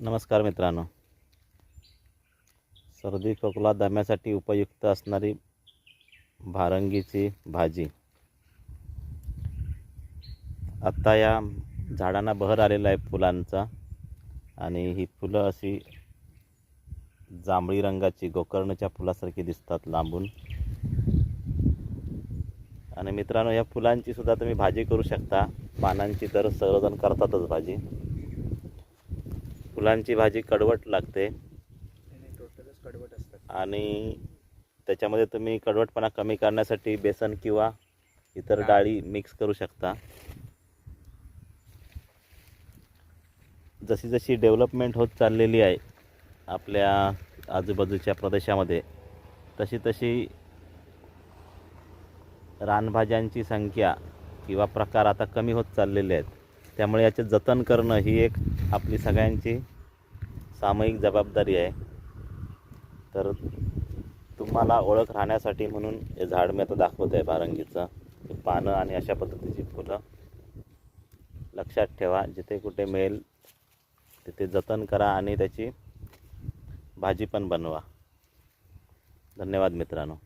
नमस्कार मित्रांनो, सर्दी खोकला दम्यासाठी उपयुक्त असणारी भारंगीची भाजी. आता या झाडांना बहर आलेला आहे फुलांचा आणि ही फुलं अशी जांभळी रंगाची गोकर्णच्या फुलासारखी दिसतात लांबून. आणि मित्रांनो, या फुलांची सुद्धा तुम्ही भाजी करू शकता. पानांची तर सर्वजण करतातच भाजी. फुलांची भाजी कडवट लागते आणि त्याच्यामध्ये तुम्ही कडवटपणा कमी करण्यासाठी बेसन किंवा इतर डाळी मिक्स करू शकता. जशी जशी डेव्हलपमेंट होत चाललेली आहे आपल्या आजूबाजूच्या प्रदेशामध्ये, तशी तशी रानभाज्यांची संख्या किंवा प्रकार आता कमी होत चाललेले आहेत. त्यामुळे याचे जतन करणं ही एक आपली सगळ्यांची सामूहिक जबाबदारी आहे. तर तुम्हाला ओळख राहण्यासाठी म्हणून हे झाड मी आता दाखवत आहे भारंगीचं. पानं आणि अशा पद्धतीची फुलं लक्षात ठेवा. जिथे कुठे मिळेल तिथे जतन करा आणि त्याची भाजी पण बनवा. धन्यवाद मित्रांनो.